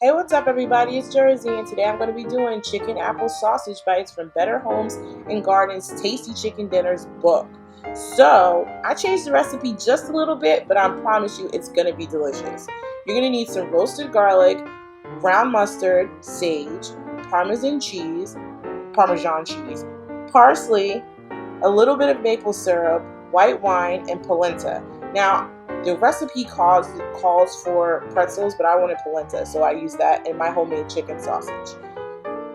Hey, what's up, everybody? It's Jersey, and today I'm going to be doing chicken apple sausage bites from Better Homes and Gardens Tasty Chicken Dinners book. So, I changed the recipe just a little bit, but I promise you it's going to be delicious. You're going to need some roasted garlic, ground mustard, sage, parmesan cheese, parsley, a little bit of maple syrup, white wine, and polenta. Now, the recipe calls for pretzels, but I wanted polenta, so I used that in my homemade chicken sausage,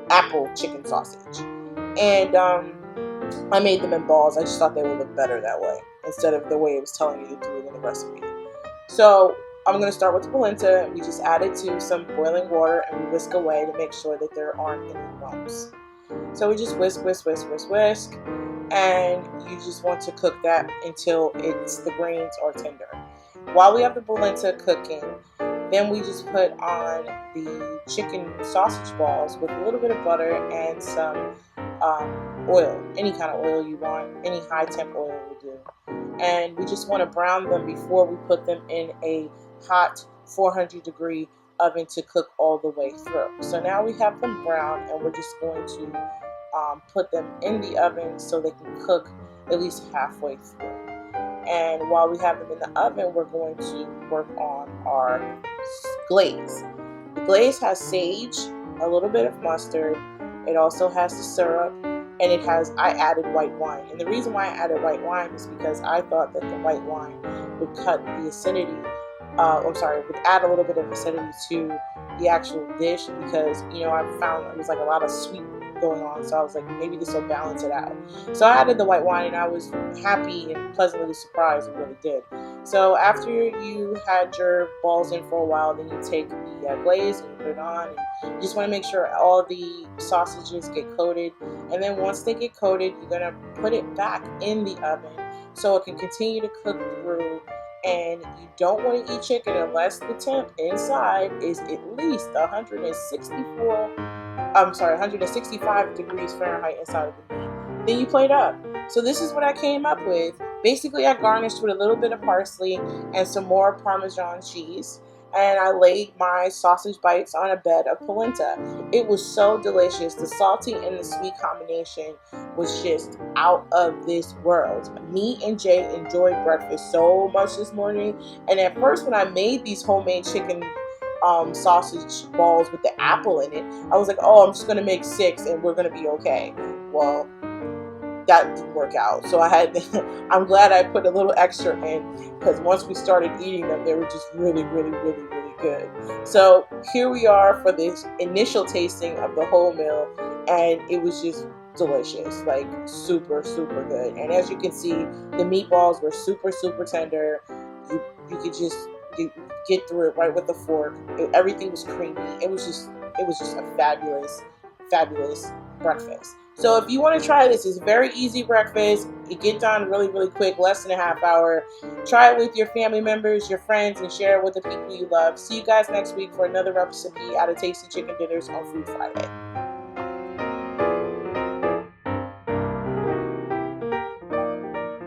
apple chicken sausage. And I made them in balls. I just thought they would look better that way instead of the way it was telling you to do it in the recipe. So I'm going to start with the polenta. We just add it to some boiling water and we whisk away to make sure that there aren't any lumps. So we just whisk, and you just want to cook that until the grains are tender. While we have the polenta cooking, then we just put on the chicken sausage balls with a little bit of butter and some oil, any kind of oil you want, any high temp oil will do. And we just want to brown them before we put them in a hot 400-degree oven to cook all the way through. So now we have them brown, and we're just going to put them in the oven so they can cook at least halfway through. And while we have them in the oven, we're going to work on our glaze. The glaze has sage, a little bit of mustard. It also has the syrup, and I added white wine. And the reason why I added white wine is because I thought that the white wine would cut the acidity, would add a little bit of acidity to the actual dish, because, I found it was like a lot of sweet going on, so I was like, maybe this will balance it out. So I added the white wine, and I was happy and pleasantly surprised. It really did. So after you had your balls in for a while, then you take the glaze and you put it on, and you just want to make sure all the sausages get coated. And then once they get coated, you're going to put it back in the oven so it can continue to cook through. And you don't want to eat chicken unless the temp inside is at least 165 degrees Fahrenheit inside of the meat. Then you plate up. So this is what I came up with. Basically, I garnished with a little bit of parsley and some more Parmesan cheese. And I laid my sausage bites on a bed of polenta. It was so delicious. The salty and the sweet combination was just out of this world. Me and Jay enjoyed breakfast so much this morning. And at first, when I made these homemade chicken sausage balls with the apple in it, I was like, oh, I'm just going to make 6 and we're going to be okay. Well, that didn't work out. So I'm glad I put a little extra in, because once we started eating them, they were just really, really, really, really good. So here we are for this initial tasting of the whole meal, and it was just delicious, like super, super good. And as you can see, the meatballs were super, super tender. You could just get through it right with the fork. Everything was creamy. It was just a fabulous, fabulous breakfast. So if you want to try this, it's a very easy breakfast. It gets done really, really quick, less than a half hour. Try it with your family members, your friends, and share it with the people you love. See you guys next week for another recipe out of Tasty Chicken Dinners on Food Friday.